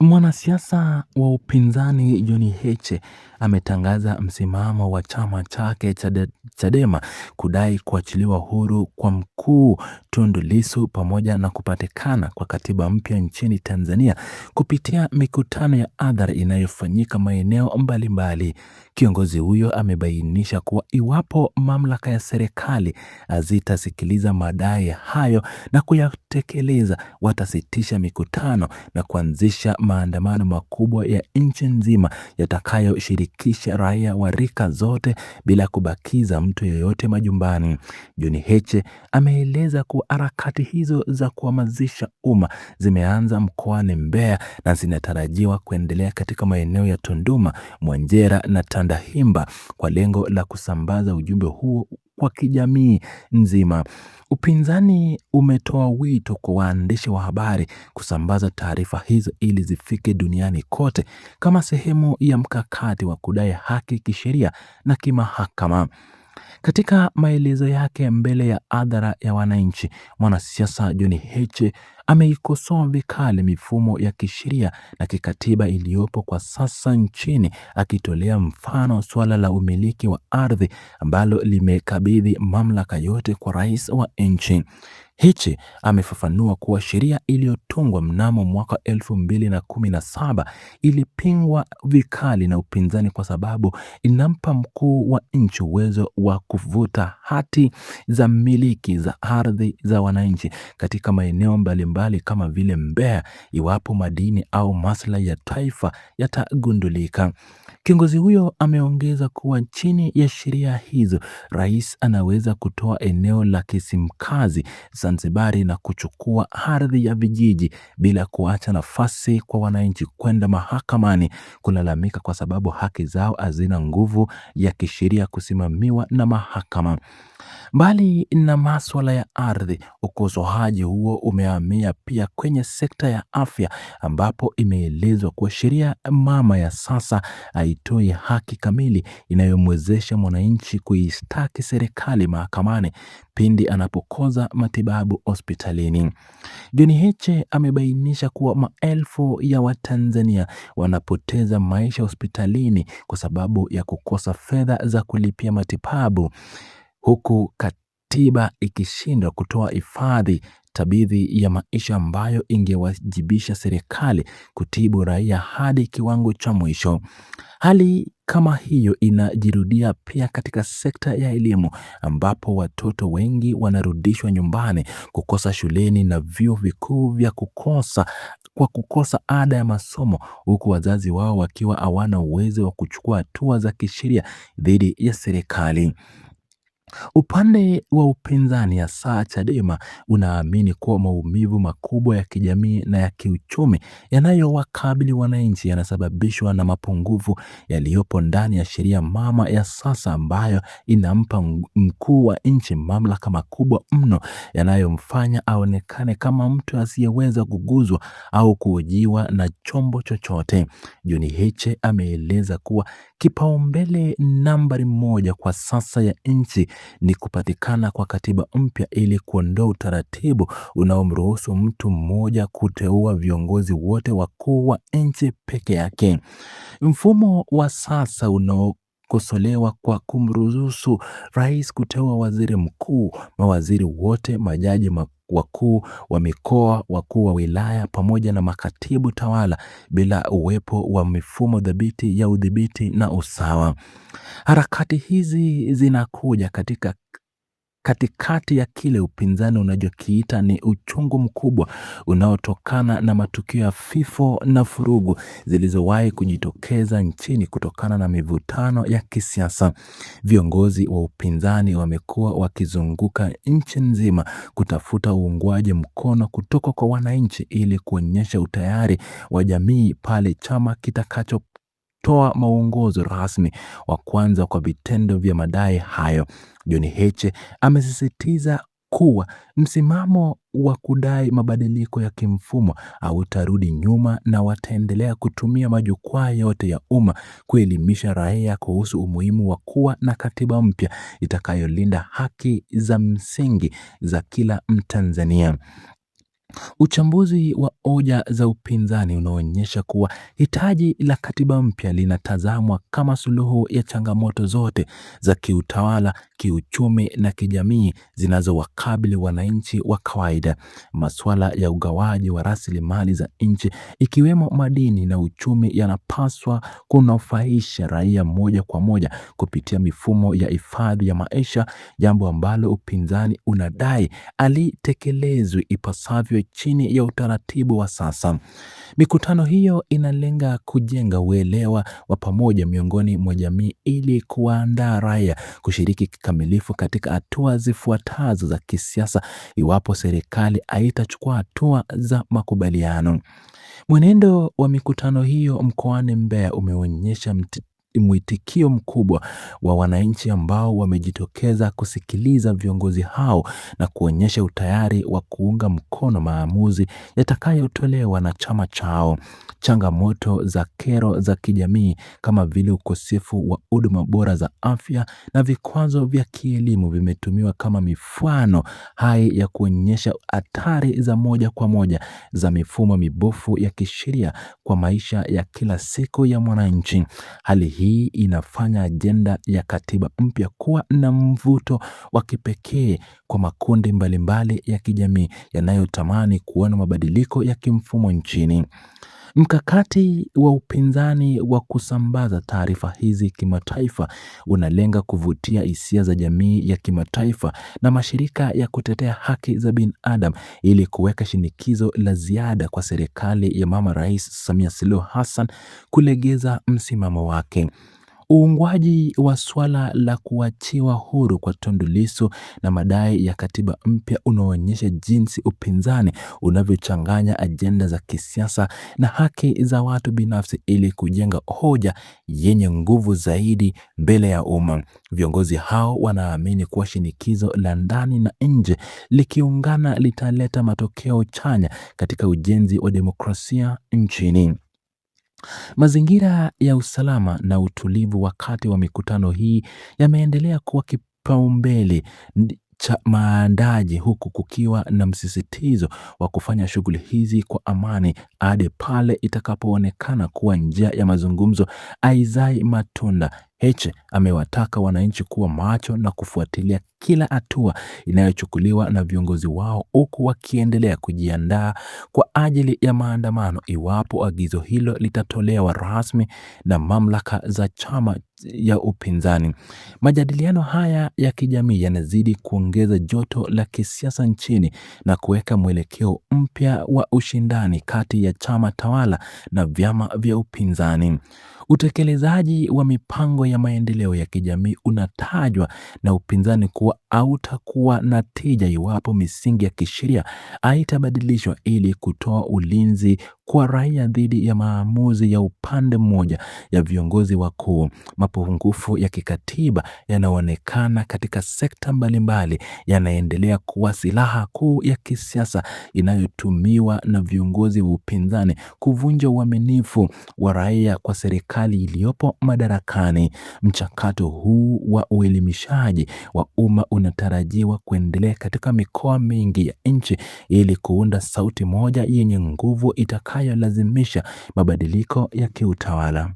Mwanasiasa wa upinzani John Heche ametangaza msimamo wa chama chake Chadema kudai kuachiliwa huru kwa mkuu Tundu Lissu pamoja na kupatikana kwa katiba mpya nchini Tanzania kupitia mikutano ya hadhara inayofanyika maeneo mbalimbali. Kiongozi huyo amebainisha kuwa iwapo mamlaka ya serikali hazitasikiliza madai hayo na kuyatekeleza, watasitisha mikutano na kuanzisha maandamano makubwa ya nchi nzima yatakayoshirikisha raia wa rika zote bila kubakiza mtu yeyote majumbani. John Heche ameeleza kuwa harakati hizo za kuhamasisha umma zimeanza mkoani Mbeya na zinatarajiwa kuendelea katika maeneo ya Tunduma, Mwanjera na Tandahimba kwa lengo la kusambaza ujumbe huo kwa kijamii nzima. Upinzani umetoa wito kwa waandishi wa habari kusambaza taarifa hizo ili zifike duniani kote kama sehemu ya mkakati wa kudai haki kisheria na kimahakama. Katika maelezo yake mbele ya hadhara ya wananchi, mwanasiasa John Heche ameikosoa vikali mifumo ya kisheria na kikatiba iliyopo kwa sasa nchini, akitolea mfano suala la umiliki wa ardhi ambalo limekabidhi mamlaka yote kwa rais wa nchi. Heche amefafanua kuwa sheria iliyotungwa mnamo mwaka 2017 ilipingwa vikali na upinzani kwa sababu inampa mkuu wa nchi uwezo wa kuvuta hati za miliki za ardhi za wananchi katika maeneo mbalimbali kama vile Mbeya iwapo madini au maslahi ya taifa yatagundulika. Kiongozi huyo ameongeza kuwa chini ya sheria hizo, rais anaweza kutoa eneo la Kizimkazi Zanzibari na kuchukua ardhi ya vijiji bila kuacha nafasi kwa wananchi kwenda mahakamani kulalamika kwa sababu haki zao hazina nguvu ya kisheria kusimamiwa na mahakama. Mbali na masuala ya ardhi, ukosoaji huo umehamia pia kwenye sekta ya afya ambapo imeelezwa kuwa sheria mama ya sasa haitoi haki kamili inayomwezesha mwananchi kuishtaki serikali mahakamani pindi anapokosa matibabu hospitalini. John Heche amebainisha kuwa maelfu ya Watanzania wanapoteza maisha hospitalini kwa sababu ya kukosa fedha za kulipia matibabu, huku katiba ikishindwa kutoa hifadhi tabidhi ya maisha ambayo ingewajibisha serikali kutibu raia hadi kiwango cha mwisho. Hali kama hiyo inajirudia pia katika sekta ya elimu ambapo watoto wengi wanarudishwa nyumbani kukosa shuleni na vyuo vikuu kwa kukosa ada ya masomo, huku wazazi wao wakiwa hawana uwezo wa kuchukua hatua za kisheria dhidi ya serikali. Upande wa upinzani hasa Chadema unaamini kuwa maumivu makubwa ya kijamii na ya kiuchumi yanayowakabili wananchi yanasababishwa na mapungufu yaliyopo ndani ya sheria mama ya sasa ambayo inampa mkuu wa nchi mamlaka makubwa mno yanayomfanya aonekane kama mtu asiyeweza kuguzwa au kuhojiwa na chombo chochote. John Heche ameeleza kuwa kipaumbele nambari moja kwa sasa ya nchi ni kupatikana kwa katiba mpya ili kuondoa utaratibu unaomruhusu mtu mmoja kuteua viongozi wote wakuu wa nchi peke yake. Mfumo wa sasa unaokosolewa kwa kumruhusu rais kuteua waziri mkuu, mawaziri wote, majaji wakuu wa mikoa, wakuu wa wilaya pamoja na makatibu tawala bila uwepo wa mifumo dhabiti ya udhibiti na usawa. Harakati hizi zinakuja katikati ya kile upinzani unachokiita ni uchungu mkubwa unaotokana na matukio ya vifo na furugu zilizowahi kujitokeza nchini kutokana na mivutano ya kisiasa. Viongozi wa upinzani wamekuwa wakizunguka nchi nzima kutafuta uungwaji mkono kutoka kwa wananchi ili kuonyesha utayari wa jamii pale chama kitakachotoa maongozo rasmi wa kwanza kwa vitendo vya madai hayo. John Heche amesisitiza kuwa msimamo wa kudai mabadiliko ya kimfumo hautarudi nyuma na wataendelea kutumia majukwaa yote ya umma kuelimisha raia kuhusu umuhimu wa kuwa na katiba mpya itakayolinda haki za msingi za kila Mtanzania. Uchambuzi wa hoja za upinzani unaonyesha kuwa hitaji la katiba mpya linatazamwa kama suluhu ya changamoto zote za kiutawala, kiuchumi na kijamii zinazowakabili wananchi wa kawaida. Masuala ya ugawaji wa rasilimali za nchi ikiwemo madini na uchumi yanapaswa kunufaisha raia moja kwa moja kupitia mifumo ya hifadhi ya maisha, jambo ambalo upinzani unadai halitekelezwi ipasavyo chini ya utaratibu wa sasa. Mikutano hiyo inalenga kujenga uelewa wa pamoja miongoni mwa jamii ili kuandaa raia kushiriki kikamilifu katika hatua zifuatazo za kisiasa iwapo serikali haitachukua hatua za makubaliano. Mwenendo wa mikutano hiyo mkoani Mbeya umeonyesha mwitikio mkubwa wa wananchi ambao wamejitokeza kusikiliza viongozi hao na kuonyesha utayari wa kuunga mkono maamuzi yatakayotolewa na chama chao. Changamoto za kero za kijamii kama vile ukosefu wa huduma bora za afya na vikwazo vya kielimu vimetumiwa kama mifano hai ya kuonyesha hatari za moja kwa moja za mifumo mibovu ya kisheria kwa maisha ya kila siku ya mwananchi. Hali hii inafanya ajenda ya katiba mpya kuwa na mvuto wa kipekee kwa makundi mbalimbali ya kijamii yanayotamani kuona mabadiliko ya kimfumo nchini. Mkakati wa upinzani wa kusambaza taarifa hizi kimataifa unalenga kuvutia hisia za jamii ya kimataifa na mashirika ya kutetea haki za binadamu ili kuweka shinikizo la ziada kwa serikali ya Mama Rais Samia Suluhu Hassan kulegeza msimamo wake. Uungwaji wa swala la kuachiwa huru kwa Tundu Lissu na madai ya katiba mpya unaonyesha jinsi upinzani unavyochanganya ajenda za kisiasa na haki za watu binafsi ili kujenga hoja yenye nguvu zaidi mbele ya umma. Viongozi hao wanaamini kuwa shinikizo la ndani na nje likiungana litaleta matokeo chanya katika ujenzi wa demokrasia nchini. Mazingira ya usalama na utulivu wakati wa mikutano hii yameendelea kuwa kipaumbele cha maandaji, huku kukiwa na msisitizo wa kufanya shughuli hizi kwa amani hadi pale itakapoonekana kuwa njia ya mazungumzo haizai matunda. Heche amewataka wananchi kuwa macho na kufuatilia kila hatua inayochukuliwa na viongozi wao, huku wakiendelea kujiandaa kwa ajili ya maandamano iwapo agizo hilo litatolewa rasmi na mamlaka za chama ya upinzani. Majadiliano haya ya kijamii yanazidi kuongeza joto la kisiasa nchini na kuweka mwelekeo mpya wa ushindani kati ya chama tawala na vyama vya upinzani. Utekelezaji wa mipango ya maendeleo ya kijamii unatajwa na upinzani kuwa hautakuwa na tija iwapo misingi ya kisheria haitabadilishwa ili kutoa ulinzi kwa raia dhidi ya maamuzi ya upande mmoja ya viongozi wakuu. Mapungufu ya kikatiba yanaonekana katika sekta mbalimbali yanaendelea kuwa silaha kuu ya kisiasa inayotumiwa na viongozi wa upinzani kuvunja uaminifu wa raia kwa serikali iliyopo madarakani. Mchakato huu wa uelimishaji wa umma unatarajiwa kuendelea katika mikoa mingi ya nchi ili kuunda sauti moja yenye nguvu itakayolazimisha mabadiliko ya kiutawala.